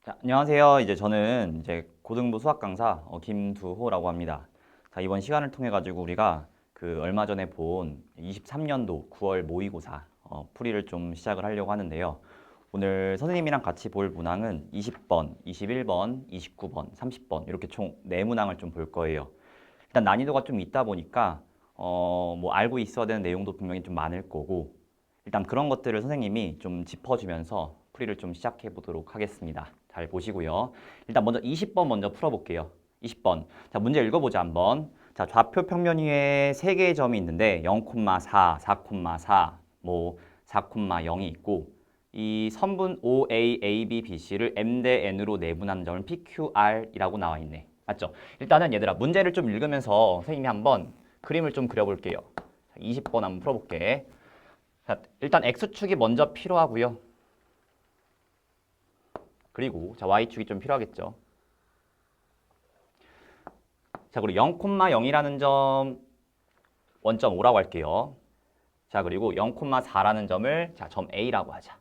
자, 안녕하세요. 저는 고등부 수학 강사 김두호라고 합니다. 자, 이번 시간을 통해 가지고 우리가 그 얼마 전에 본 23년도 9월 모의고사 풀이를 좀 시작을 하려고 하는데요. 오늘 선생님이랑 같이 볼 문항은 20번, 21번, 29번, 30번 이렇게 총 4문항을 좀 볼 거예요. 일단 난이도가 좀 있다 보니까 뭐 알고 있어야 되는 내용도 분명히 좀 많을 거고 일단 그런 것들을 선생님이 좀 짚어주면서 풀이를 좀 시작해 보도록 하겠습니다. 잘 보시고요. 일단 먼저 20번 먼저 풀어볼게요. 20번. 자, 문제 읽어보자 한번. 자, 좌표 평면 위에 3개의 점이 있는데 0,4, 4,4, 뭐 4,0이 있고 이 선분 OA, AB, BC를 M 대 N으로 내분하는 점을 PQR이라고 나와 있네. 맞죠? 일단은 얘들아 문제를 좀 읽으면서 선생님이 한번 그림을 좀 그려볼게요. 20번 한번 풀어볼게. 자, 일단 X축이 먼저 필요하고요. 그리고 자 Y축이 좀 필요하겠죠. 자, 그리고 0,0이라는 점 원점 O라고 할게요. 자, 그리고 0,4라는 점을 자, 점 A라고 하자.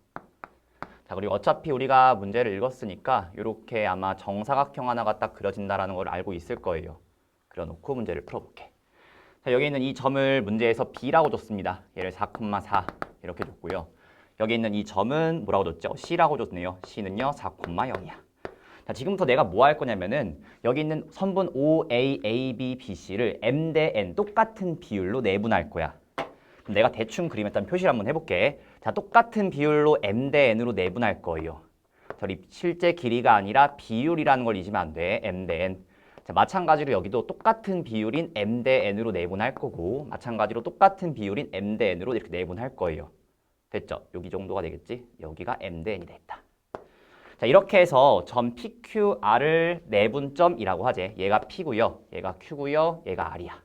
자, 그리고 어차피 우리가 문제를 읽었으니까 이렇게 아마 정사각형 하나가 딱 그려진다라는 걸 알고 있을 거예요. 그려놓고 문제를 풀어볼게. 자, 여기 있는 이 점을 문제에서 B라고 줬습니다. 얘를 4,4 이렇게 줬고요. 여기 있는 이 점은 뭐라고 줬죠? C라고 줬네요. C는요 4,0이야. 자, 지금부터 내가 뭐 할 거냐면은 여기 있는 선분 OA, AB, BC를 M 대 N 똑같은 비율로 내분할 거야. 그럼 내가 대충 그림 일단 표시를 한번 해볼게. 자, 똑같은 비율로 M 대 N으로 내분할 거예요. 자, 우리 실제 길이가 아니라 비율이라는 걸 잊으면 안 돼. M 대 N. 자, 마찬가지로 여기도 똑같은 비율인 M 대 N으로 내분할 거고 마찬가지로 똑같은 비율인 M 대 N으로 이렇게 내분할 거예요. 됐죠? 여기 정도가 되겠지? 여기가 M 대 N이 됐다. 자, 이렇게 해서 점 PQR을 내분점이라고 하지. 얘가 P고요. 얘가 Q고요. 얘가 R이야.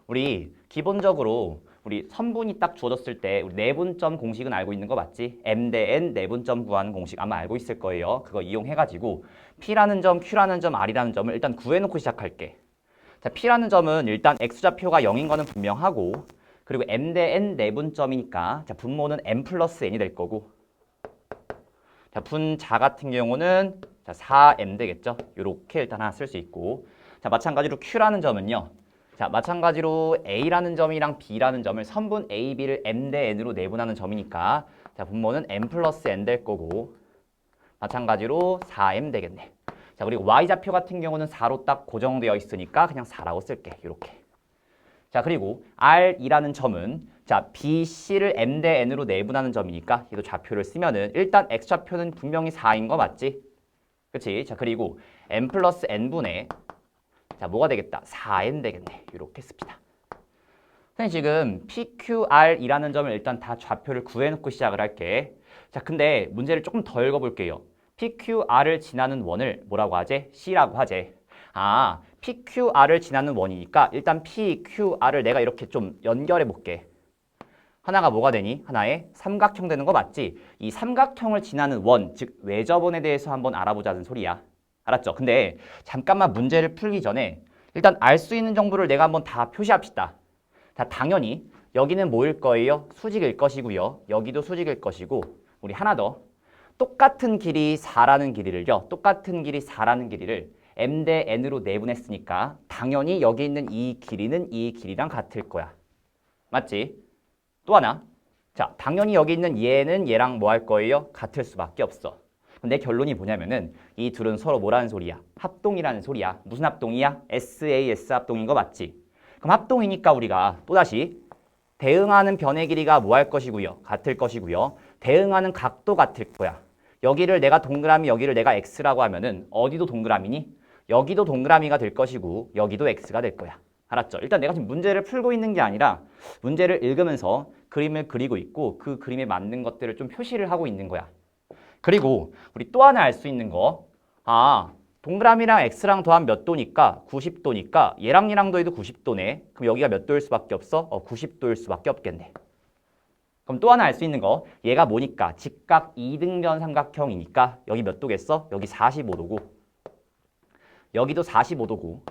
우리 기본적으로 우리 선분이 딱 주어졌을 때 우리 내분점 공식은 알고 있는 거 맞지? M 대 N 내분점 구하는 공식 아마 알고 있을 거예요. 그거 이용해가지고 P라는 점, Q라는 점, R이라는 점을 일단 구해놓고 시작할게. 자, P라는 점은 일단 X좌표가 0인 거는 분명하고 그리고 M 대 N 내분점이니까 자, 분모는 M 플러스 N이 될 거고 자, 분자 같은 경우는 자, 4M 되겠죠? 요렇게 일단 하나 쓸 수 있고 자, 마찬가지로 Q라는 점은요. 자, 마찬가지로 A라는 점이랑 B라는 점을 선분 A, B를 M 대 N으로 내분하는 점이니까 자, 분모는 M 플러스 N 될 거고 마찬가지로 4M 되겠네. 자, 그리고 Y좌표 같은 경우는 4로 딱 고정되어 있으니까 그냥 4라고 쓸게. 이렇게. 자, 그리고 R이라는 점은 자, BC를 M 대 N으로 내분하는 점이니까 얘도 좌표를 쓰면은 일단 X좌표는 분명히 4인 거 맞지? 그치? 자, 그리고 M 플러스 N분의 자, 뭐가 되겠다? 4N 되겠네. 이렇게 씁니다. 선생님 지금 PQR이라는 점을 일단 다 좌표를 구해놓고 시작을 할게. 자, 근데 문제를 조금 더 읽어볼게요. PQR을 지나는 원을 뭐라고 하지? C라고 하지. 아, PQR을 지나는 원이니까 일단 PQR을 내가 이렇게 좀 연결해 볼게. 하나가 뭐가 되니? 하나의 삼각형 되는 거 맞지? 이 삼각형을 지나는 원, 즉 외접원에 대해서 한번 알아보자는 소리야. 알았죠? 근데 잠깐만 문제를 풀기 전에 일단 알 수 있는 정보를 내가 한번 다 표시합시다. 자, 당연히 여기는 뭐일 거예요? 수직일 것이고요. 여기도 수직일 것이고 우리 하나 더 똑같은 길이 4라는 길이를요. 똑같은 길이 4라는 길이를 M 대 N으로 내분했으니까 당연히 여기 있는 이 길이는 이 길이랑 같을 거야. 맞지? 또 하나. 자, 당연히 여기 있는 얘는 얘랑 뭐 할 거예요? 같을 수밖에 없어. 내 결론이 뭐냐면은 이 둘은 서로 뭐라는 소리야? 합동이라는 소리야. 무슨 합동이야? SAS 합동인 거 맞지? 그럼 합동이니까 우리가 또다시 대응하는 변의 길이가 뭐 할 것이고요? 같을 것이고요. 대응하는 각도 같을 거야. 여기를 내가 동그라미, 여기를 내가 X라고 하면은 어디도 동그라미니? 여기도 동그라미가 될 것이고 여기도 X가 될 거야. 알았죠? 일단 내가 지금 문제를 풀고 있는 게 아니라 문제를 읽으면서 그림을 그리고 있고 그 그림에 맞는 것들을 좀 표시를 하고 있는 거야. 그리고 우리 또 하나 알 수 있는 거. 아, 동그라미랑 X랑 더하면 몇 도니까 90도니까 얘랑 더해도 90도네. 그럼 여기가 몇 도일 수밖에 없어? 90도일 수밖에 없겠네. 그럼 또 하나 알 수 있는 거. 얘가 뭐니까? 직각 이등변 삼각형이니까 여기 몇 도겠어? 여기 45도고 여기도 45도고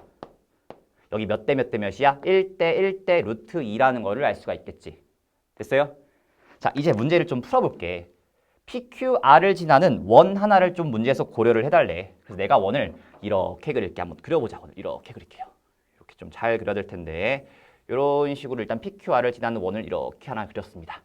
여기 몇 대 몇 대 몇이야? 1대 1대 루트 2라는 거를 알 수가 있겠지. 됐어요? 자, 이제 문제를 좀 풀어볼게. PQR을 지나는 원 하나를 좀 문제에서 고려를 해달래. 그래서 내가 원을 이렇게 그릴게. 한번 그려보자. 오늘 이렇게 그릴게요. 이렇게 좀 잘 그려야 될 텐데 이런 식으로 일단 PQR을 지나는 원을 이렇게 하나 그렸습니다.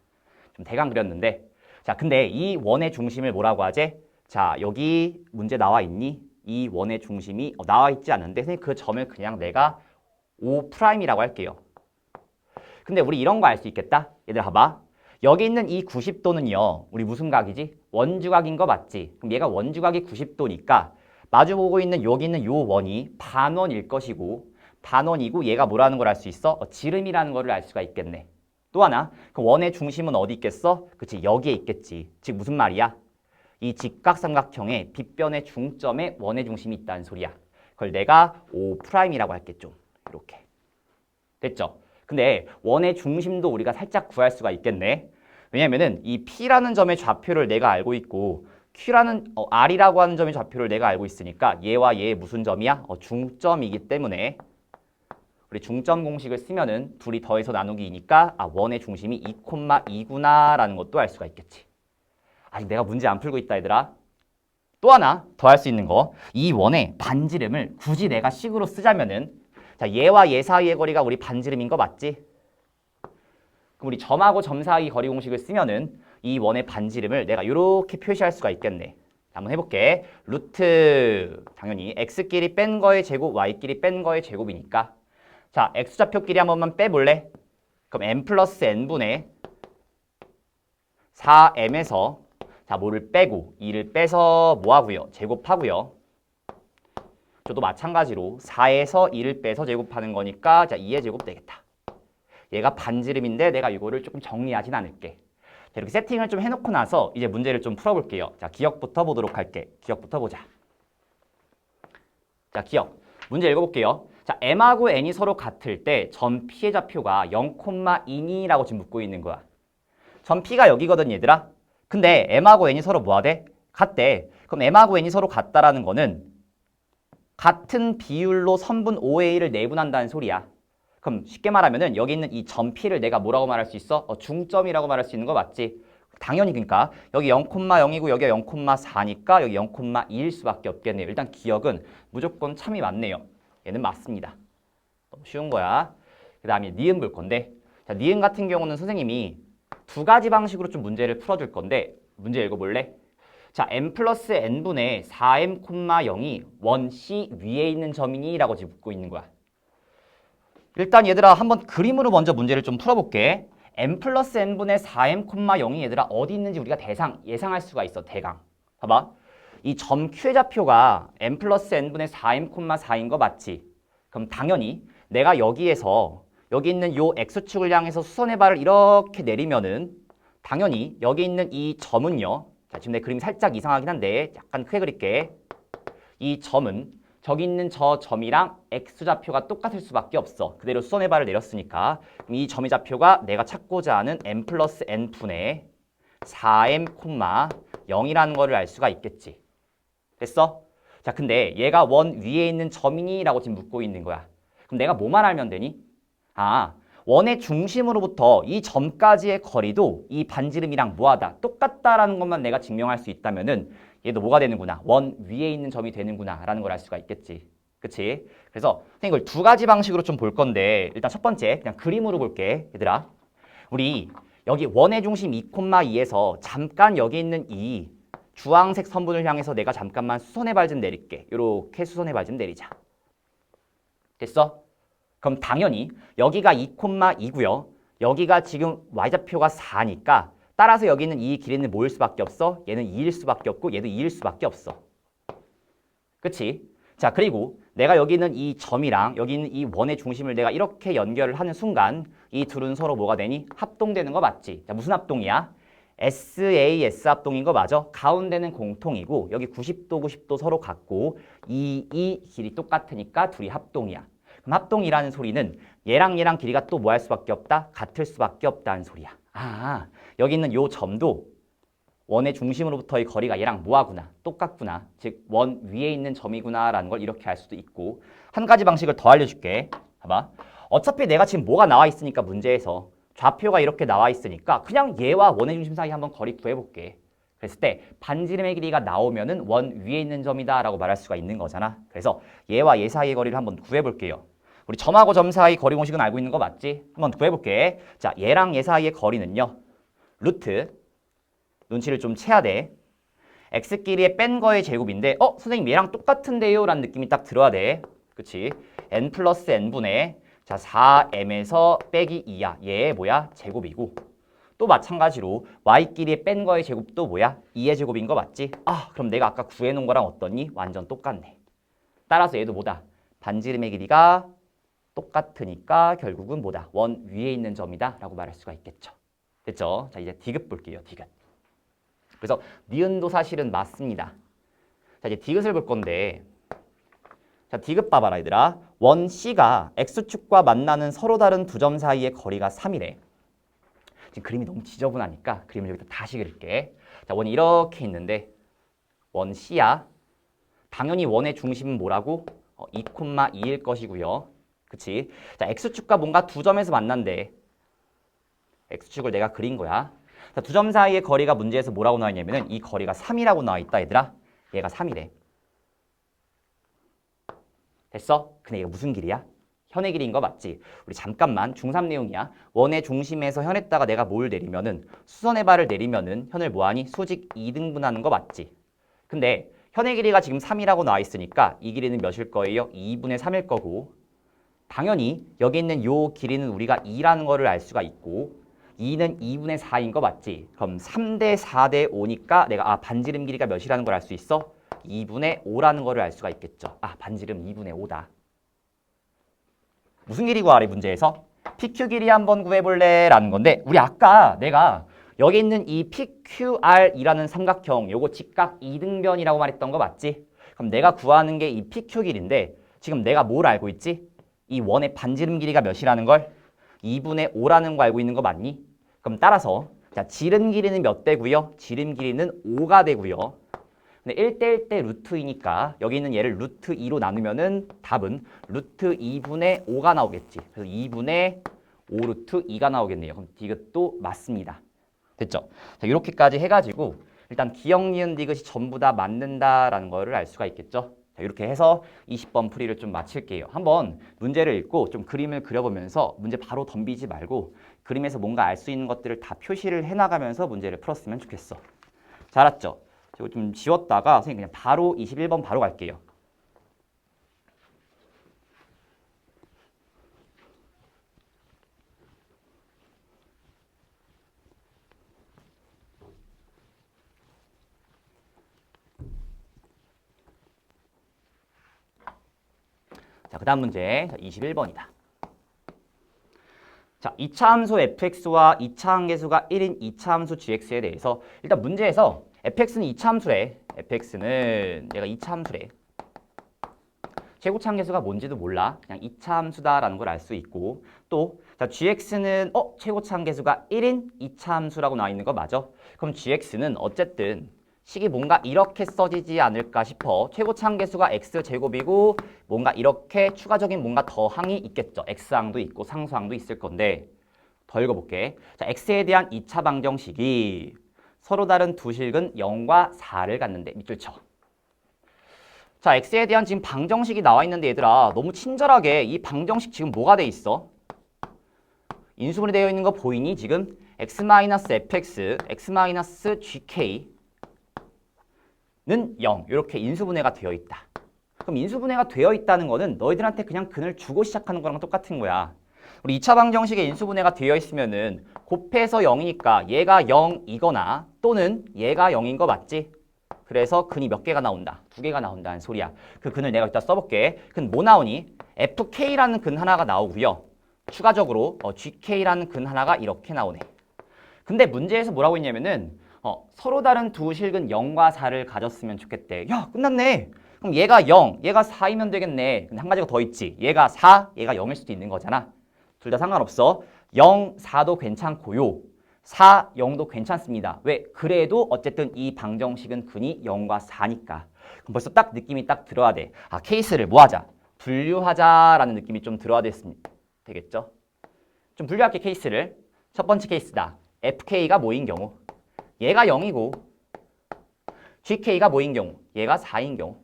좀 대강 그렸는데 자, 근데 이 원의 중심을 뭐라고 하지? 자, 여기 문제 나와 있니? 이 원의 중심이 나와 있지 않은데 선생님 그 점을 그냥 내가 O'이라고 할게요. 근데 우리 이런 거 알 수 있겠다? 얘들아 봐봐. 여기 있는 이 90도는요. 우리 무슨 각이지? 원주각인 거 맞지? 그럼 얘가 원주각이 90도니까 마주보고 있는 여기 있는 요 원이 반원일 것이고 반원이고 얘가 뭐라는 걸 알 수 있어? 지름이라는 거를 알 수가 있겠네. 또 하나, 그 원의 중심은 어디 있겠어? 그치, 여기에 있겠지. 즉 무슨 말이야? 이 직각삼각형의 빗변의 중점에 원의 중심이 있다는 소리야. 그걸 내가 O'이라고 할게 좀. 이렇게. 됐죠? 근데 원의 중심도 우리가 살짝 구할 수가 있겠네. 왜냐면은 이 P라는 점의 좌표를 내가 알고 있고 Q라는 R이라고 하는 점의 좌표를 내가 알고 있으니까 얘와 얘의 무슨 점이야? 중점이기 때문에 우리 중점 공식을 쓰면은 둘이 더해서 나누기니까 원의 중심이 2,2구나 라는 것도 알 수가 있겠지. 아직 내가 문제 안 풀고 있다 얘들아. 또 하나 더 할 수 있는 거. 이 원의 반지름을 굳이 내가 식으로 쓰자면은 자, 얘와 얘 사이의 거리가 우리 반지름인 거 맞지? 그럼 우리 점하고 점 사이 거리 공식을 쓰면은 이 원의 반지름을 내가 이렇게 표시할 수가 있겠네. 한번 해볼게. 루트 당연히 x끼리 뺀 거의 제곱, y끼리 뺀 거의 제곱이니까 자, x좌표끼리 한 번만 빼볼래? 그럼 m 플러스 n분의 4m에서 자, 뭐를 빼고 2를 빼서 뭐 하고요? 제곱하고요. 저도 마찬가지로 4에서 2를 빼서 제곱하는 거니까 자, 2의 제곱 되겠다. 얘가 반지름인데 내가 이거를 조금 정리하진 않을게. 자, 이렇게 세팅을 좀 해놓고 나서 이제 문제를 좀 풀어볼게요. 자, 기억부터 보도록 할게. 기억부터 보자. 자, 기억. 문제 읽어볼게요. 자, m하고 n이 서로 같을 때 점 P의 좌표가 0,2이라고 지금 묻고 있는 거야. 점 P가 여기거든 얘들아. 근데 m하고 n이 서로 뭐하대? 같대. 그럼 m하고 n이 서로 같다라는 거는 같은 비율로 선분 OA를 내분한다는 소리야. 그럼 쉽게 말하면은 여기 있는 이 점 P를 내가 뭐라고 말할 수 있어? 중점이라고 말할 수 있는 거 맞지? 당연히 그러니까 여기 0,0이고 여기가 0,4니까 여기 0,2일 수밖에 없겠네요. 일단 기억은 무조건 참이 맞네요. 얘는 맞습니다. 너무 쉬운 거야. 그 다음에 니은 볼 건데 자, 니은 같은 경우는 선생님이 두 가지 방식으로 좀 문제를 풀어줄 건데 문제 읽어볼래? 자, m 플러스 n분의 4m, 0이 원 C 위에 있는 점이니? 라고 지금 묻고 있는 거야. 일단 얘들아 한번 그림으로 먼저 문제를 좀 풀어볼게. m 플러스 n분의 4m, 0이 얘들아 어디 있는지 우리가 예상할 수가 있어. 대강. 봐봐. 이 점 Q의 좌표가 m 플러스 n분의 4m, 4인 거 맞지? 그럼 당연히 내가 여기에서 여기 있는 요 x축을 향해서 수선의 발을 이렇게 내리면은 당연히 여기 있는 이 점은요. 자, 지금 내 그림이 살짝 이상하긴 한데 약간 크게 그릴게. 이 점은 저기 있는 저 점이랑 x좌표가 똑같을 수밖에 없어. 그대로 수선의 발을 내렸으니까 그럼 이 점의 좌표가 내가 찾고자 하는 m 플러스 n분의 4m, 0이라는 거를 알 수가 있겠지. 됐어? 자, 근데 얘가 원 위에 있는 점이니? 라고 지금 묻고 있는 거야. 그럼 내가 뭐만 알면 되니? 원의 중심으로부터 이 점까지의 거리도 이 반지름이랑 뭐하다? 똑같다라는 것만 내가 증명할 수 있다면은 얘도 뭐가 되는구나? 원 위에 있는 점이 되는구나 라는 걸 알 수가 있겠지. 그치? 그래서 선생님 이걸 두 가지 방식으로 좀 볼 건데 일단 첫 번째 그냥 그림으로 볼게. 얘들아. 우리 여기 원의 중심 2,2에서 잠깐 여기 있는 이 주황색 선분을 향해서 내가 잠깐만 수선의 발 좀 내릴게. 요렇게 수선의 발 좀 내리자. 됐어? 그럼 당연히 여기가 2,2고요. 여기가 지금 y좌표가 4니까 따라서 여기 있는 이 길이는 뭐일 수밖에 없어? 얘는 2일 수밖에 없고 얘도 2일 수밖에 없어. 그치? 자, 그리고 내가 여기 있는 이 점이랑 여기 있는 이 원의 중심을 내가 이렇게 연결을 하는 순간 이 둘은 서로 뭐가 되니? 합동되는 거 맞지? 자, 무슨 합동이야? SAS 합동인 거 맞아? 가운데는 공통이고 여기 90도 90도 서로 같고 이 길이 똑같으니까 둘이 합동이야. 그럼 합동이라는 소리는 얘랑 얘랑 길이가 또 뭐 할 수밖에 없다? 같을 수밖에 없다는 소리야. 여기 있는 요 점도 원의 중심으로부터의 거리가 얘랑 뭐하구나? 똑같구나. 즉 원 위에 있는 점이구나 라는 걸 이렇게 알 수도 있고 한 가지 방식을 더 알려줄게. 봐봐. 어차피 내가 지금 뭐가 나와 있으니까 문제에서 좌표가 이렇게 나와 있으니까 그냥 얘와 원의 중심 사이 한번 거리 구해볼게. 그랬을 때 반지름의 길이가 나오면은 원 위에 있는 점이다 라고 말할 수가 있는 거잖아. 그래서 얘와 얘 사이의 거리를 한번 구해볼게요. 우리 점하고 점 사이 거리 공식은 알고 있는 거 맞지? 한번 구해볼게. 자, 얘랑 얘 사이의 거리는요. 루트, 눈치를 좀 채야 돼. x끼리의 뺀 거의 제곱인데 선생님 얘랑 똑같은데요? 라는 느낌이 딱 들어야 돼. 그치? n 플러스 n분의 자 4m에서 빼기 2야. 얘 뭐야? 제곱이고 또 마찬가지로 y끼리의 뺀 거의 제곱도 뭐야? 2의 제곱인 거 맞지? 그럼 내가 아까 구해놓은 거랑 어떠니? 완전 똑같네. 따라서 얘도 뭐다? 반지름의 길이가 똑같으니까 결국은 뭐다? 원 위에 있는 점이다 라고 말할 수가 있겠죠. 됐죠? 자, 이제 디귿 볼게요. 디귿. 그래서 니은도 사실은 맞습니다. 자, 이제 디귿을 볼 건데 자, 디귿 봐봐라 얘들아. 원 C가 X축과 만나는 서로 다른 두 점 사이의 거리가 3이래. 지금 그림이 너무 지저분하니까 그림을 여기다 다시 그릴게. 자, 원이 이렇게 있는데 원 C야. 당연히 원의 중심은 뭐라고? 2,2일 것이고요. 그치? 자, X축과 뭔가 두 점에서 만난대. X축을 내가 그린 거야. 자, 두 점 사이의 거리가 문제에서 뭐라고 나와 있냐면은 이 거리가 3이라고 나와 있다 얘들아. 얘가 3이래. 됐어? 근데 이게 무슨 길이야? 현의 길이인 거 맞지? 우리 잠깐만 중3 내용이야. 원의 중심에서 현에다가 내가 뭘 내리면은 수선의 발을 내리면은 현을 뭐하니? 수직 2등분하는 거 맞지? 근데 현의 길이가 지금 3이라고 나와 있으니까 이 길이는 몇일 거예요? 2분의 3일 거고 당연히 여기 있는 요 길이는 우리가 2라는 거를 알 수가 있고 2는 2분의 4인 거 맞지? 그럼 3대 4대 5니까 내가 반지름 길이가 몇이라는 걸 알 수 있어? 2분의 5라는 거를 알 수가 있겠죠. 반지름 2분의 5다. 무슨 길이 구하래 문제에서? PQ 길이 한번 구해볼래? 라는 건데 우리 아까 내가 여기 있는 이 PQR이라는 삼각형 요거 직각 이등변이라고 말했던 거 맞지? 그럼 내가 구하는 게 이 PQ 길인데 지금 내가 뭘 알고 있지? 이 원의 반지름 길이가 몇이라는 걸? 2분의 5라는 거 알고 있는 거 맞니? 그럼 따라서 자, 지름 길이는 몇 대고요? 지름 길이는 5가 되고요. 근데 1대 1대 루트 2니까 여기 있는 얘를 루트 2로 나누면은 답은 루트 2분의 5가 나오겠지. 그래서 2분의 5 루트 2가 나오겠네요. 그럼 디귿도 맞습니다. 됐죠? 자, 이렇게까지 해가지고 일단 기역, 니은, 디귿이 전부 다 맞는다라는 거를 알 수가 있겠죠. 자, 이렇게 해서 20번 풀이를 좀 마칠게요. 한번 문제를 읽고 좀 그림을 그려보면서 문제 바로 덤비지 말고 그림에서 뭔가 알 수 있는 것들을 다 표시를 해나가면서 문제를 풀었으면 좋겠어. 잘 알았죠? 이거 좀 지웠다가 선생님 그냥 바로 21번 바로 갈게요. 자, 그 다음 문제 21번이다. 자, 2차 함수 fx와 2차 함계수가 1인 2차 함수 gx에 대해서 일단 문제에서 fx는 2차 함수래. fx는 얘가 2차 함수래. 최고차 함계수가 뭔지도 몰라. 그냥 2차 함수다라는 걸 알 수 있고 또 자, gx는 최고차 함계수가 1인 2차 함수라고 나와 있는 거 맞아? 그럼 gx는 어쨌든 식이 뭔가 이렇게 써지지 않을까 싶어. 최고차 함계수가 x제곱이고 뭔가 이렇게 추가적인 뭔가 더항이 있겠죠. x항도 있고 상수항도 있을 건데 더 읽어볼게. 자, x에 대한 2차 방정식이 서로 다른 두 식은 0과 4를 갖는데 밑줄 쳐. 자, x에 대한 지금 방정식이 나와 있는데 얘들아 너무 친절하게 이 방정식 지금 뭐가 돼 있어? 인수분해 되어 있는 거 보이니? 지금 x-fx, x-gk 는 0 이렇게 인수분해가 되어 있다. 그럼 인수분해가 되어 있다는 거는 너희들한테 그냥 근을 주고 시작하는 거랑 똑같은 거야. 우리 2차 방정식에 인수분해가 되어 있으면은 곱해서 0이니까 얘가 0이거나 또는 얘가 0인 거 맞지? 그래서 근이 몇 개가 나온다? 2개가 나온다는 소리야. 그 근을 내가 이따 써볼게. 근 뭐 나오니? fk라는 근 하나가 나오고요. 추가적으로 gk라는 근 하나가 이렇게 나오네. 근데 문제에서 뭐라고 했냐면은 서로 다른 두 실근 0과 4를 가졌으면 좋겠대. 야, 끝났네. 그럼 얘가 0, 얘가 4이면 되겠네. 근데 한 가지가 더 있지. 얘가 4, 얘가 0일 수도 있는 거잖아. 둘 다 상관없어. 0, 4도 괜찮고요. 4, 0도 괜찮습니다. 왜? 그래도 어쨌든 이 방정식은 근이 0과 4니까. 그럼 벌써 딱 느낌이 딱 들어야 돼. 케이스를 뭐 하자? 분류하자라는 느낌이 좀 들어야 되겠죠? 좀 분류할게, 케이스를. 첫 번째 케이스다. fk가 뭐인 경우? 얘가 0이고 GK가 뭐인 경우? 얘가 4인 경우.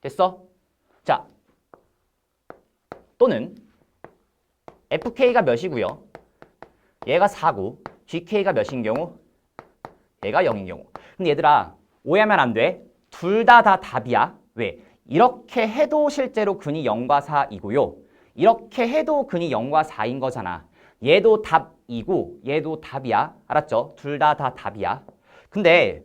됐어? 자, 또는 FK가 몇이고요? 얘가 4고 GK가 몇인 경우? 얘가 0인 경우. 근데 얘들아, 오해하면 안 돼. 둘 다 답이야. 왜? 이렇게 해도 실제로 근이 0과 4이고요. 이렇게 해도 근이 0과 4인 거잖아. 얘도 답이고 얘도 답이야. 알았죠? 둘 다 답이야. 근데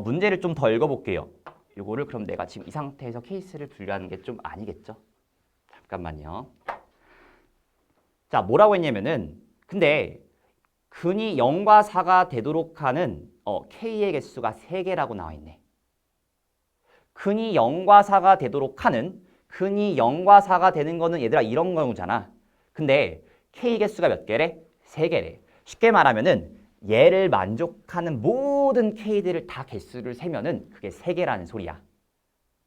문제를 좀 더 읽어볼게요. 이거를 그럼 내가 지금 이 상태에서 케이스를 분류하는 게 좀 아니겠죠? 잠깐만요. 자, 뭐라고 했냐면은 근데 근이 0과 4가 되도록 하는 K의 개수가 3개라고 나와 있네. 근이 0과 4가 되도록 하는 근이 0과 4가 되는 거는 얘들아 이런 경우잖아. 근데 K 개수가 몇 개래? 3개래. 쉽게 말하면은 얘를 만족하는 모든 K들을 다 개수를 세면은 그게 3개라는 소리야.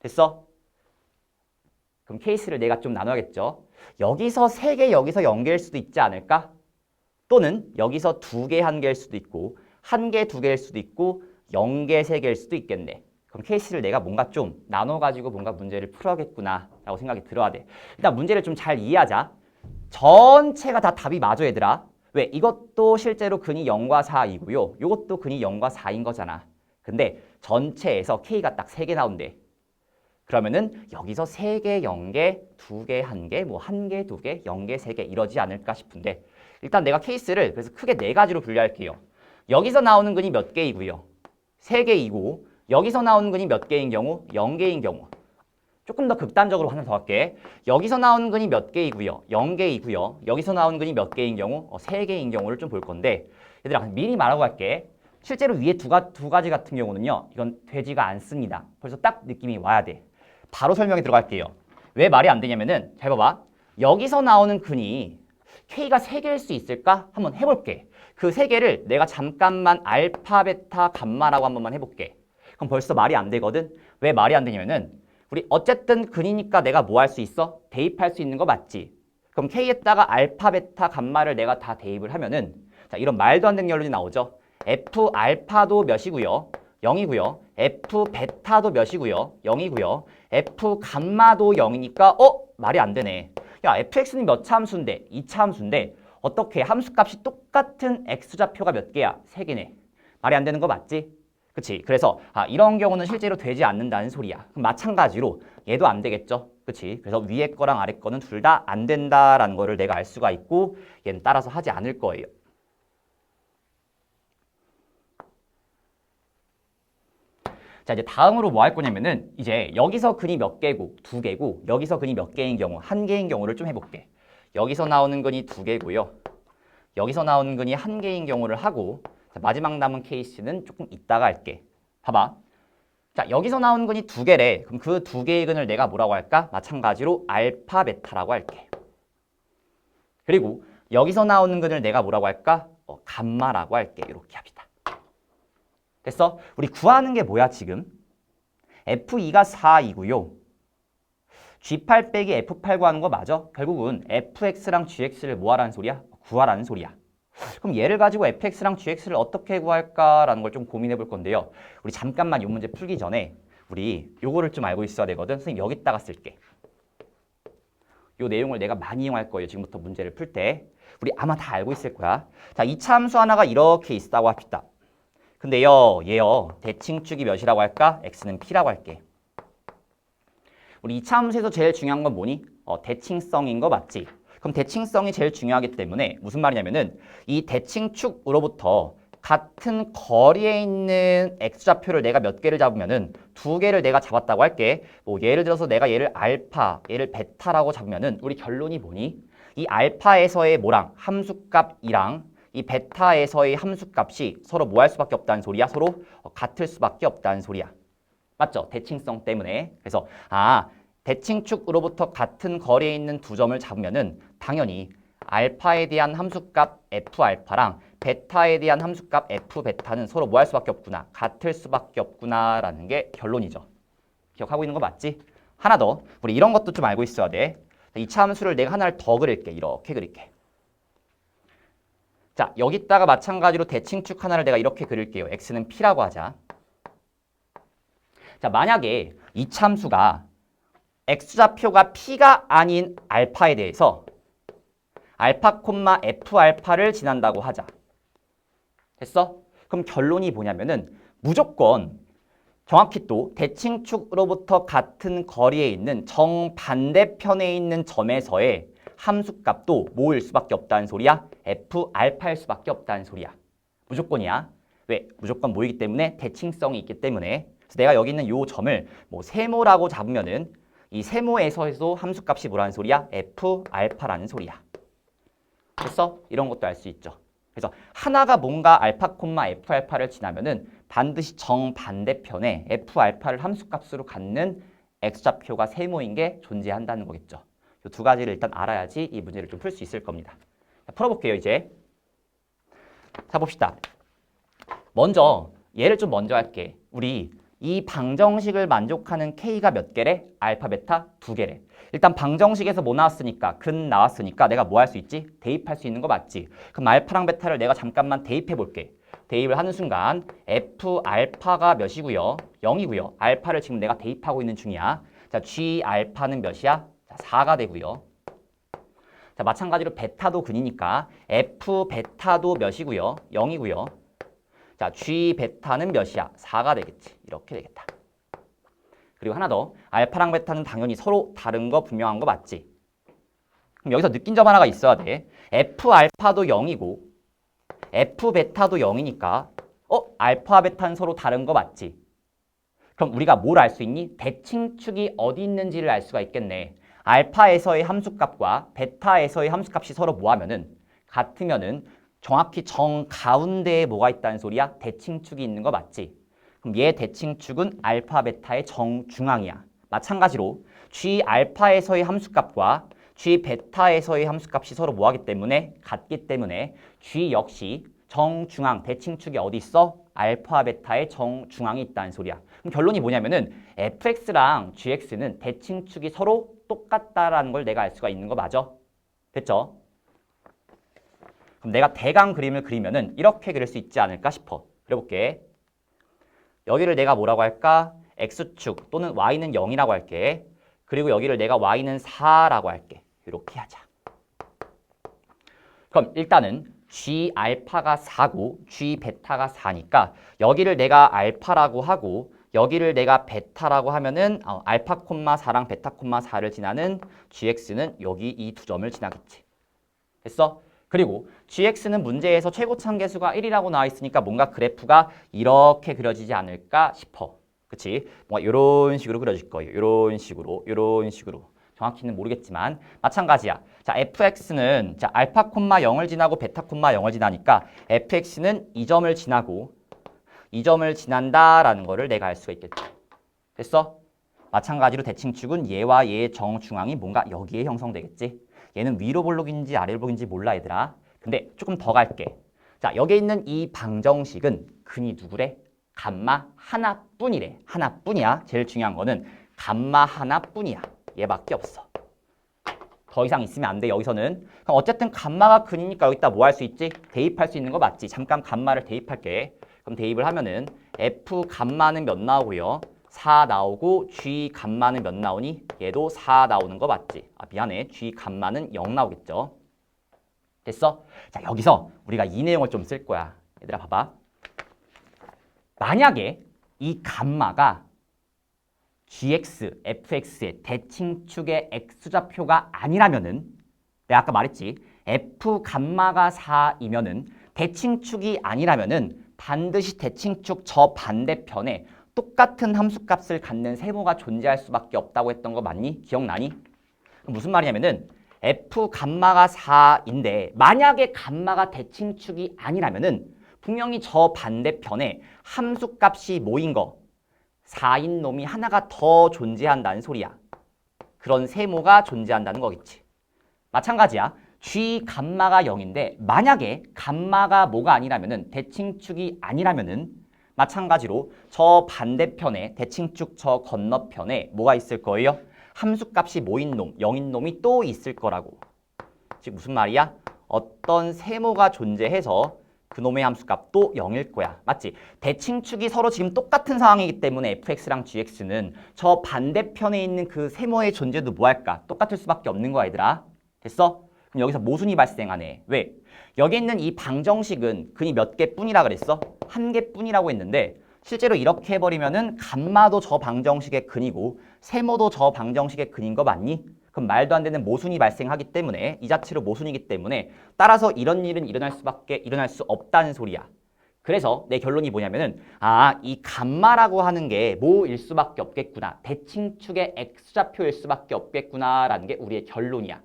됐어? 그럼 케이스를 내가 좀 나눠야겠죠. 여기서 3개, 여기서 0개일 수도 있지 않을까? 또는 여기서 2개, 1개일 수도 있고 1개, 2개일 수도 있고 0개, 3개일 수도 있겠네. 그럼 케이스를 내가 뭔가 좀 나눠가지고 뭔가 문제를 풀어야겠구나 라고 생각이 들어야 돼. 일단 문제를 좀 잘 이해하자. 전체가 다 답이 맞아 얘들아. 왜? 이것도 실제로 근이 0과 4이고요. 이것도 근이 0과 4인 거잖아. 근데 전체에서 K가 딱 3개 나온대. 그러면은 여기서 3개, 0개, 2개, 1개, 뭐 1개, 2개, 0개, 3개 이러지 않을까 싶은데 일단 내가 케이스를 그래서 크게 4가지로 분류할게요. 여기서 나오는 근이 몇 개이고요? 3개이고 여기서 나오는 근이 몇 개인 경우? 0개인 경우. 조금 더 극단적으로 하나 더 할게. 여기서 나오는 근이 몇 개이고요? 0개이고요. 여기서 나오는 근이 몇 개인 경우? 3개인 경우를 좀 볼 건데 얘들아 미리 말하고 갈게. 실제로 위에 두 가지 같은 경우는요. 이건 되지가 않습니다. 벌써 딱 느낌이 와야 돼. 바로 설명에 들어갈게요. 왜 말이 안 되냐면은 잘 봐봐. 여기서 나오는 근이 K가 3개일 수 있을까? 한번 해볼게. 그 3개를 내가 잠깐만 알파, 베타, 감마라고 한 번만 해볼게. 그럼 벌써 말이 안 되거든? 왜 말이 안 되냐면은 우리 어쨌든 근이니까 내가 뭐 할 수 있어? 대입할 수 있는 거 맞지? 그럼 K에다가 알파, 베타, 감마를 내가 다 대입을 하면은 자 이런 말도 안 되는 결론이 나오죠. F 알파도 몇이고요? 0이고요. F 베타도 몇이고요? 0이고요. F 감마도 0이니까 말이 안 되네. 야 fx는 몇 차 함수인데? 2차 함수인데 어떻게 함수값이 똑같은 x좌표가 몇 개야? 3개네. 말이 안 되는 거 맞지? 그치? 그래서 이런 경우는 실제로 되지 않는다는 소리야. 그럼 마찬가지로 얘도 안 되겠죠? 그치? 그래서 위에 거랑 아래 거는 둘 다 안 된다라는 거를 내가 알 수가 있고 얘는 따라서 하지 않을 거예요. 자 이제 다음으로 뭐 할 거냐면은 이제 여기서 근이 몇 개고 2개고 여기서 근이 몇 개인 경우 1개인 경우를 좀 해볼게. 여기서 나오는 근이 2개고요. 여기서 나오는 근이 1개인 경우를 하고 자, 마지막 남은 케이스는 조금 이따가 할게. 봐봐. 자 여기서 나오는 근이 2개래. 그럼 그 2개의 근을 내가 뭐라고 할까? 마찬가지로 알파, 베타라고 할게. 그리고 여기서 나오는 근을 내가 뭐라고 할까? 감마라고 할게. 이렇게 합니다. 됐어? 우리 구하는 게 뭐야 지금? F2가 4이고요. G8 빼기 F8 구하는 거 맞아? 결국은 FX랑 GX를 뭐 하라는 소리야? 구하라는 소리야. 그럼 얘를 가지고 fx랑 gx를 어떻게 구할까라는 걸 좀 고민해 볼 건데요. 우리 잠깐만 이 문제 풀기 전에 우리 요거를 좀 알고 있어야 되거든. 선생님 여기다가 쓸게. 요 내용을 내가 많이 이용할 거예요. 지금부터 문제를 풀 때. 우리 아마 다 알고 있을 거야. 자, 2차 함수 하나가 이렇게 있다고 합시다. 근데요, 얘요. 대칭축이 몇이라고 할까? x는 p라고 할게. 우리 2차 함수에서 제일 중요한 건 뭐니? 대칭성인 거 맞지? 그럼 대칭성이 제일 중요하기 때문에 무슨 말이냐면은 이 대칭축으로부터 같은 거리에 있는 x좌표를 내가 몇 개를 잡으면은 2개를 내가 잡았다고 할게. 뭐 예를 들어서 내가 얘를 알파, 얘를 베타라고 잡으면은 우리 결론이 뭐니? 이 알파에서의 뭐랑 함수값이랑 이 베타에서의 함수값이 서로 뭐 할 수밖에 없다는 소리야? 서로 같을 수밖에 없다는 소리야. 맞죠? 대칭성 때문에. 그래서 대칭축으로부터 같은 거리에 있는 두 점을 잡으면은 당연히 알파에 대한 함수값 F알파랑 베타에 대한 함수값 F베타는 서로 뭐 할 수밖에 없구나. 같을 수밖에 없구나라는 게 결론이죠. 기억하고 있는 거 맞지? 하나 더. 우리 이런 것도 좀 알고 있어야 돼. 2차 함수를 내가 하나를 더 그릴게. 이렇게 그릴게. 자, 여기다가 마찬가지로 대칭축 하나를 내가 이렇게 그릴게요. x는 p라고 하자. 자, 만약에 이 참수가 x좌표가 p가 아닌 알파에 대해서 알파, f 알파를 지난다고 하자. 됐어? 그럼 결론이 뭐냐면은 무조건 정확히 또 대칭축으로부터 같은 거리에 있는 정반대편에 있는 점에서의 함수값도 뭐일 수밖에 없다는 소리야? f 알파일 수밖에 없다는 소리야. 무조건이야. 왜? 무조건 뭐이기 때문에 대칭성이 있기 때문에. 그래서 내가 여기 있는 요 점을 뭐 세모라고 잡으면은 이 세모에서도 함수값이 뭐라는 소리야? f 알파라는 소리야. 됐어? 이런 것도 알 수 있죠. 그래서 하나가 뭔가 알파, f 알파를 지나면은 반드시 정반대편에 f 알파를 함수값으로 갖는 x좌표가 세모인 게 존재한다는 거겠죠. 이 두 가지를 일단 알아야지 이 문제를 좀 풀 수 있을 겁니다. 자, 풀어볼게요, 이제. 자, 봅시다. 먼저 얘를 좀 먼저 할게. 우리 이 방정식을 만족하는 k가 몇 개래? 알파, 베타 두 개래. 일단 방정식에서 뭐 나왔으니까 근 나왔으니까 내가 뭐 할 수 있지? 대입할 수 있는 거 맞지? 그럼 알파랑 베타를 내가 잠깐만 대입해 볼게. 대입을 하는 순간 f 알파가 몇이고요? 0이고요. 알파를 지금 내가 대입하고 있는 중이야. 자, g 알파는 몇이야? 자, 4가 되고요. 자, 마찬가지로 베타도 근이니까 f 베타도 몇이고요? 0이고요. 자, g 베타는 몇이야? 4가 되겠지. 이렇게 되겠다. 그리고 하나 더. 알파랑 베타는 당연히 서로 다른 거 분명한 거 맞지? 그럼 여기서 느낀 점 하나가 있어야 돼. f 알파도 0이고 f 베타도 0이니까 알파 베타는 서로 다른 거 맞지? 그럼 우리가 뭘 알 수 있니? 대칭축이 어디 있는지를 알 수가 있겠네. 알파에서의 함수값과 베타에서의 함수값이 서로 뭐하면은 같으면은 정확히 정 가운데에 뭐가 있다는 소리야? 대칭축이 있는 거 맞지? 그럼 얘 대칭축은 알파 베타의 정중앙이야. 마찬가지로 g 알파에서의 함수값과 g 베타에서의 함수값이 서로 뭐하기 때문에 같기 때문에 g 역시 정중앙 대칭축이 어디 있어? 알파 베타의 정중앙이 있다는 소리야. 그럼 결론이 뭐냐면은 fx랑 gx는 대칭축이 서로 똑같다라는 걸 내가 알 수가 있는 거 맞아? 됐죠? 그럼 내가 대강 그림을 그리면은 이렇게 그릴 수 있지 않을까 싶어. 그려볼게. 여기를 내가 뭐라고 할까? x축 또는 y는 0이라고 할게. 그리고 여기를 내가 y는 4라고 할게. 이렇게 하자. 그럼 일단은 g 알파가 4고 g 베타가 4니까 여기를 내가 알파라고 하고 여기를 내가 베타라고 하면은 알파, 4랑 베타, 4를 지나는 gx는 여기 이 두 점을 지나겠지. 됐어? 그리고 gx는 문제에서 최고참 계수가 1이라고 나와 있으니까 뭔가 그래프가 이렇게 그려지지 않을까 싶어. 그치? 뭔가 이런 식으로 그려질 거예요. 이런 식으로. 정확히는 모르겠지만 마찬가지야. 자, fx는 자, 알파, 0을 지나고 베타, 0을 지나니까 fx는 이 점을 지나고 이 점을 지난다라는 거를 내가 알 수가 있겠지. 됐어? 마찬가지로 대칭축은 얘와 얘의 정중앙이 뭔가 여기에 형성되겠지. 얘는 위로 볼록인지 아래로 볼록인지 몰라 얘들아. 근데 조금 더 갈게. 자, 여기에 있는 이 방정식은 근이 누구래? 감마 하나뿐이래. 하나뿐이야. 제일 중요한 거는 감마 하나뿐이야. 얘밖에 없어. 더 이상 있으면 안 돼. 여기서는. 그럼 어쨌든 감마가 근이니까 여기다 뭐 할 수 있지? 대입할 수 있는 거 맞지? 잠깐 감마를 대입할게. 그럼 대입을 하면은 f 감마는 몇 나오고요? 4 나오고 g 감마는 몇 나오니? 얘도 4 나오는 거 맞지? 아, 미안해. g 감마는 0 나오겠죠? 됐어? 자, 여기서 우리가 이 내용을 좀 쓸 거야. 얘들아 봐봐. 만약에 이 감마가 gx, fx의 대칭축의 x좌표가 아니라면은 내가 아까 말했지. f 감마가 4이면은 대칭축이 아니라면은 반드시 대칭축 저 반대편에 똑같은 함수값을 갖는 세모가 존재할 수밖에 없다고 했던 거 맞니? 기억나니? 무슨 말이냐면은 f 감마가 4인데 만약에 감마가 대칭축이 아니라면은 분명히 저 반대편에 함수값이 뭐인 거 4인 놈이 하나가 더 존재한다는 소리야. 그런 세모가 존재한다는 거겠지. 마찬가지야. g 감마가 0인데 만약에 감마가 뭐가 아니라면은 대칭축이 아니라면은 마찬가지로 저 반대편에 대칭축 저 건너편에 뭐가 있을 거예요? 함수값이 뭐인 놈, 0인 놈이 또 있을 거라고. 즉 무슨 말이야? 어떤 세모가 존재해서 그놈의 함수값도 0일 거야. 맞지? 대칭축이 서로 지금 똑같은 상황이기 때문에 fx랑 gx는 저 반대편에 있는 그 세모의 존재도 뭐 할까? 똑같을 수밖에 없는 거야, 얘들아. 됐어? 그럼 여기서 모순이 발생하네. 왜? 여기 있는 이 방정식은 근이 몇 개뿐이라 그랬어? 한 개뿐이라고 했는데 실제로 이렇게 해버리면은 감마도 저 방정식의 근이고 세모도 저 방정식의 근인 거 맞니? 그럼 말도 안 되는 모순이 발생하기 때문에 이 자체로 모순이기 때문에 따라서 이런 일은 일어날 수 없다는 소리야. 그래서 내 결론이 뭐냐면은 이 감마라고 하는 게 뭐일 수밖에 없겠구나. 대칭축의 x좌표일 수밖에 없겠구나라는 게 우리의 결론이야.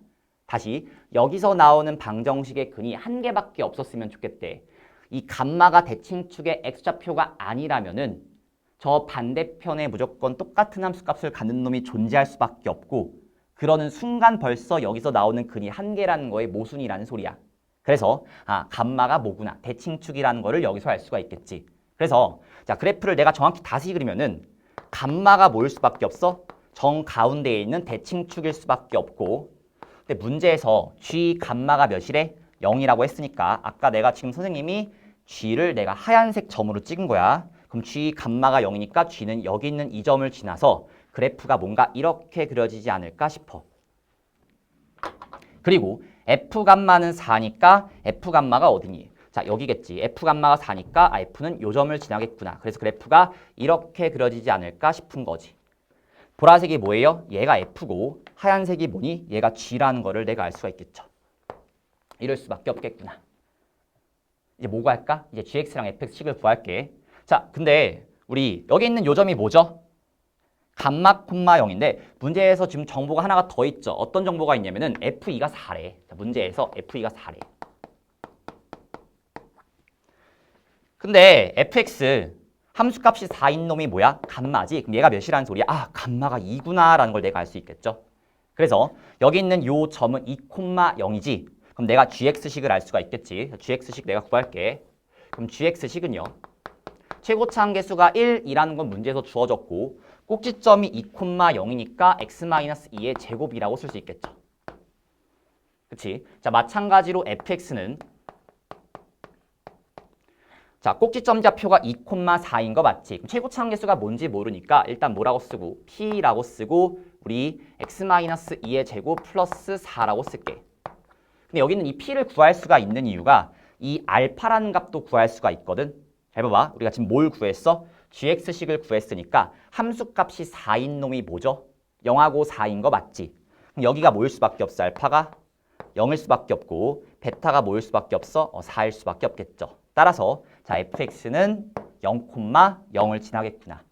다시 여기서 나오는 방정식의 근이 한 개밖에 없었으면 좋겠대. 이 감마가 대칭축의 x좌표가 아니라면은 저 반대편에 무조건 똑같은 함수값을 갖는 놈이 존재할 수밖에 없고 그러는 순간 벌써 여기서 나오는 근이 한 개라는 거에 모순이라는 소리야. 그래서 감마가 뭐구나. 대칭축이라는 거를 여기서 알 수가 있겠지. 그래서 자 그래프를 내가 정확히 다시 그리면은 감마가 뭐일 수밖에 없어? 정 가운데에 있는 대칭축일 수밖에 없고 근데 문제에서 g 감마가 몇이래? 0이라고 했으니까 아까 내가 지금 선생님이 g를 내가 하얀색 점으로 찍은 거야. 그럼 g 감마가 0이니까 g는 여기 있는 이 점을 지나서 그래프가 뭔가 이렇게 그려지지 않을까 싶어. 그리고 f 감마는 4니까 f 감마가 어디니? 자 여기겠지. f 감마가 4니까 f는 요 점을 지나겠구나. 그래서 그래프가 이렇게 그려지지 않을까 싶은 거지. 보라색이 뭐예요? 얘가 f고 하얀색이 뭐니? 얘가 g라는 거를 내가 알 수가 있겠죠. 이럴 수밖에 없겠구나. 이제 뭐 구할까? 이제 gx랑 fx식을 구할게. 자 근데 우리 여기 있는 요 점이 뭐죠? 감마, 0인데 문제에서 지금 정보가 하나가 더 있죠. 어떤 정보가 있냐면은 f2가 4래. 자, 문제에서 f2가 4래. 근데 fx 함수값이 4인 놈이 뭐야? 감마지. 그럼 얘가 몇이라는 소리야? 감마가 2구나 라는 걸 내가 알 수 있겠죠. 그래서 여기 있는 요 점은 2,0이지. 그럼 내가 gx식을 알 수가 있겠지. gx식 내가 구할게. 그럼 gx식은요. 최고차 한계수가 1이라는 건 문제에서 주어졌고 꼭지점이 2,0이니까 x-2의 제곱이라고 쓸 수 있겠죠. 그치? 자, 마찬가지로 fx는 자, 꼭지점 좌표가 2,4인 거 맞지? 그럼 최고차 한계수가 뭔지 모르니까 일단 뭐라고 쓰고 p라고 쓰고 우리 x-2의 제곱 플러스 4라고 쓸게. 근데 여기는 이 p를 구할 수가 있는 이유가 이 알파라는 값도 구할 수가 있거든. 잘 봐봐. 우리가 지금 뭘 구했어? gx식을 구했으니까 함수값이 4인 놈이 뭐죠? 0하고 4인 거 맞지? 그럼 여기가 뭐일 수밖에 없어? 알파가 0일 수밖에 없고 베타가 뭐일 수밖에 없어? 4일 수밖에 없겠죠. 따라서 자 fx는 0,0을 지나겠구나.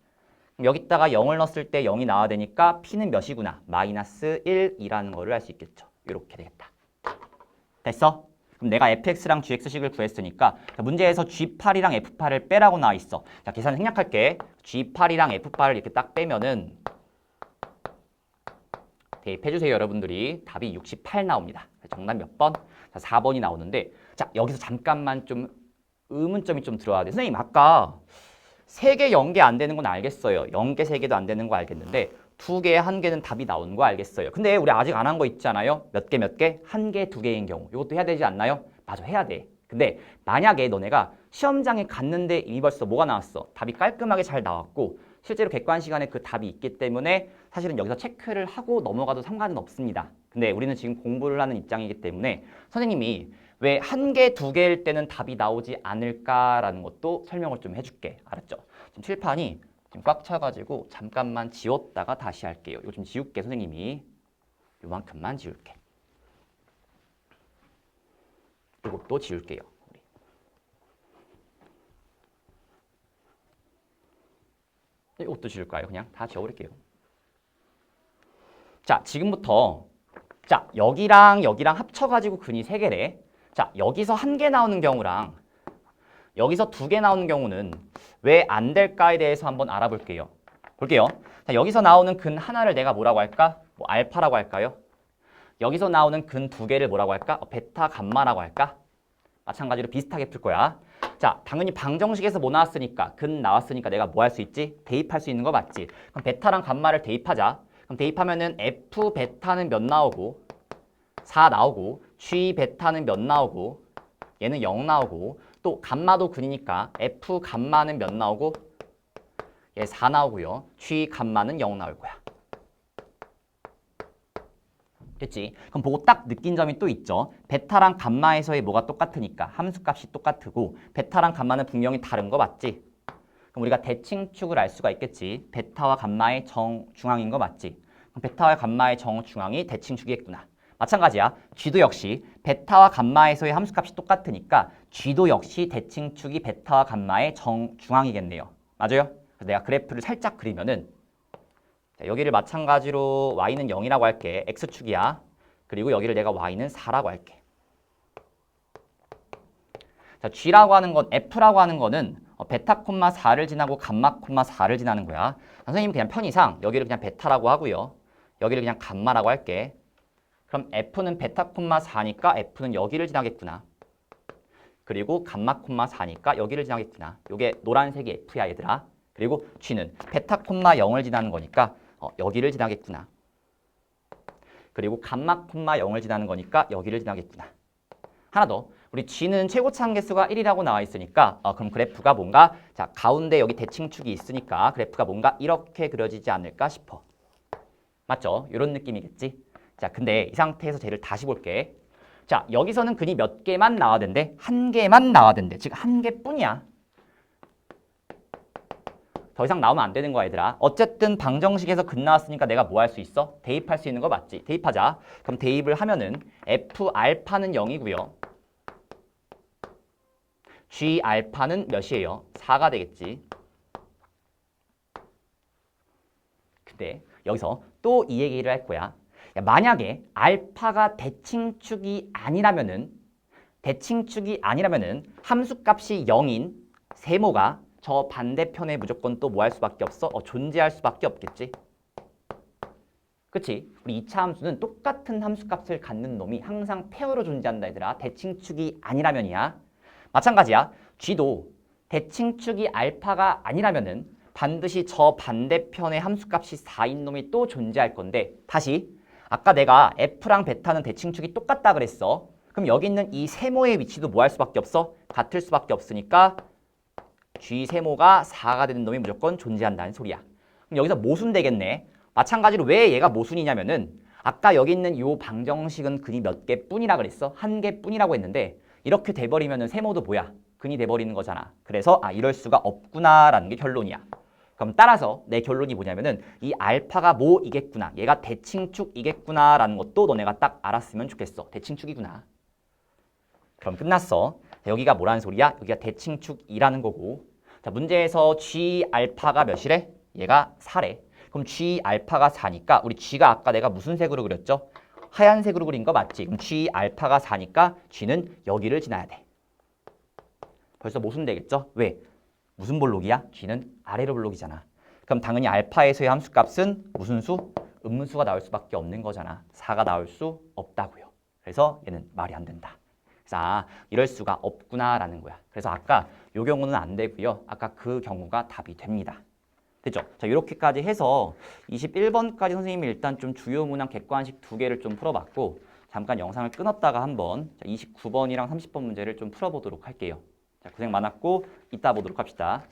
그럼 여기다가 0을 넣었을 때 0이 나와야 되니까 p는 몇이구나? 마이너스 1이라는 거를 알 수 있겠죠. 이렇게 되겠다. 됐어? 그럼 내가 fx랑 gx식을 구했으니까 자, 문제에서 g8이랑 f8을 빼라고 나와 있어. 자, 계산 생략할게. g8이랑 f8을 이렇게 딱 빼면은 대입해주세요, 여러분들이. 답이 68 나옵니다. 정답 몇 번? 자, 4번이 나오는데 자, 여기서 잠깐만 좀 의문점이 좀 들어와야 돼. 선생님, 아까 3개, 0개 안 되는 건 알겠어요. 0개, 3개도 안 되는 거 알겠는데 2개, 1개는 답이 나오는 거 알겠어요. 근데 우리 아직 안 한 거 있잖아요. 몇 개, 1개, 2개인 경우. 이것도 해야 되지 않나요? 맞아, 해야 돼. 근데 만약에 너네가 시험장에 갔는데 이미 벌써 뭐가 나왔어? 답이 깔끔하게 잘 나왔고 실제로 객관 시간에 그 답이 있기 때문에 사실은 여기서 체크를 하고 넘어가도 상관은 없습니다. 근데 우리는 지금 공부를 하는 입장이기 때문에 선생님이 왜 1개, 2개일 때는 답이 나오지 않을까라는 것도 설명을 좀 해줄게. 알았죠? 지금 칠판이 지금 꽉 차가지고 잠깐만 지웠다가 다시 할게요. 이거 좀 지울게, 선생님이. 요만큼만 지울게. 이것도 지울게요. 이것도 지울까요? 그냥 다 지워버릴게요. 자, 지금부터 자 여기랑 여기랑 합쳐가지고 근이 3개래. 자, 여기서 1개 나오는 경우랑 여기서 2개 나오는 경우는 왜 안 될까에 대해서 한번 알아볼게요. 볼게요. 자, 여기서 나오는 근 하나를 내가 뭐라고 할까? 뭐 알파라고 할까요? 여기서 나오는 근 2개를 뭐라고 할까? 베타 감마라고 할까? 마찬가지로 비슷하게 풀 거야. 자, 당연히 방정식에서 뭐 나왔으니까 근 나왔으니까 내가 뭐 할 수 있지? 대입할 수 있는 거 맞지? 그럼 베타랑 감마를 대입하자. 그럼 대입하면은 f 베타는 몇 나오고? 4 나오고 G 베타는 몇 나오고 얘는 0 나오고 또 감마도 근이니까 F 감마는 몇 나오고 얘 4 나오고요. G 감마는 0 나올 거야. 됐지? 그럼 보고 딱 느낀 점이 또 있죠. 베타랑 감마에서의 뭐가 똑같으니까 함수값이 똑같고 베타랑 감마는 분명히 다른 거 맞지? 그럼 우리가 대칭축을 알 수가 있겠지. 베타와 감마의 정중앙인 거 맞지? 그럼 베타와 감마의 정중앙이 대칭축이겠구나. 마찬가지야. G도 역시 베타와 감마에서의 함수값이 똑같으니까 G도 역시 대칭축이 베타와 감마의 정중앙이겠네요. 맞아요? 그래서 내가 그래프를 살짝 그리면은 자, 여기를 마찬가지로 y는 0이라고 할게. x축이야. 그리고 여기를 내가 y는 4라고 할게. 자, g라고 하는 건 f라고 하는 거는 베타 콤마 4를 지나고 감마 콤마 4를 지나는 거야. 선생님은 그냥 편의상 여기를 그냥 베타라고 하고요. 여기를 그냥 감마라고 할게. 그럼 f는 베타 콤마 4니까 f는 여기를 지나겠구나. 그리고 감마 콤마 4니까 여기를 지나겠구나. 요게 노란색이 f야 얘들아. 그리고 g는 베타 콤마 0을 지나는 거니까 여기를 지나겠구나. 그리고 감마 콤마 0을 지나는 거니까 여기를 지나겠구나. 하나 더. 우리 g는 최고차 개수가 1이라고 나와 있으니까 그럼 그래프가 뭔가 자 가운데 여기 대칭축이 있으니까 그래프가 뭔가 이렇게 그려지지 않을까 싶어. 맞죠? 이런 느낌이겠지? 자 근데 이 상태에서 쟤를 다시 볼게. 자 여기서는 근이 몇 개만 나와야 된대? 한 개만 나와야 된대. 즉 한 개뿐이야. 더 이상 나오면 안 되는 거야 얘들아. 어쨌든 방정식에서 근 나왔으니까 내가 뭐 할 수 있어? 대입할 수 있는 거 맞지? 대입하자. 그럼 대입을 하면은 f 알파는 0이고요. g 알파는 몇이에요? 4가 되겠지. 근데 여기서 또 이 얘기를 할 거야. 야, 만약에 알파가 대칭축이 아니라면은 함수값이 0인 세모가 저 반대편에 무조건 또 뭐 할 수밖에 없어? 존재할 수밖에 없겠지. 그치? 우리 2차 함수는 똑같은 함수값을 갖는 놈이 항상 페어로 존재한다 얘들아. 대칭축이 아니라면이야. 마찬가지야. G도 대칭축이 알파가 아니라면은 반드시 저 반대편의 함수값이 4인 놈이 또 존재할 건데 다시 아까 내가 F랑 베타는 대칭축이 똑같다 그랬어. 그럼 여기 있는 이 세모의 위치도 뭐 할 수밖에 없어? 같을 수밖에 없으니까 G 세모가 4가 되는 놈이 무조건 존재한다는 소리야. 그럼 여기서 모순 되겠네. 마찬가지로 왜 얘가 모순이냐면은 아까 여기 있는 이 방정식은 근이 몇 개뿐이라 그랬어? 한 개뿐이라고 했는데 이렇게 돼버리면은 세모도 뭐야? 근이 돼버리는 거잖아. 그래서 이럴 수가 없구나라는 게 결론이야. 그럼 따라서 내 결론이 뭐냐면은 이 알파가 뭐이겠구나. 얘가 대칭축이겠구나라는 것도 너네가 딱 알았으면 좋겠어. 대칭축이구나. 그럼 끝났어. 자, 여기가 뭐라는 소리야? 여기가 대칭축이라는 거고. 자, 문제에서 G 알파가 몇이래? 얘가 4래. 그럼 G 알파가 4니까 우리 G가 아까 내가 무슨 색으로 그렸죠? 하얀색으로 그린 거 맞지? 그럼 G 알파가 4니까 G는 여기를 지나야 돼. 벌써 모순되겠죠? 왜? 무슨 볼록이야? G는 아래로 볼록이잖아. 그럼 당연히 알파에서의 함수값은 무슨 수? 음수가 나올 수밖에 없는 거잖아. 4가 나올 수 없다고요. 그래서 얘는 말이 안 된다. 그래서 이럴 수가 없구나라는 거야. 그래서 아까 요 경우는 안 되고요. 아까 그 경우가 답이 됩니다. 됐죠? 자, 이렇게까지 해서 21번까지 선생님이 일단 좀 주요 문항 객관식 2개를 좀 풀어봤고 잠깐 영상을 끊었다가 한번 29번이랑 30번 문제를 좀 풀어보도록 할게요. 자, 고생 많았고 이따 보도록 합시다.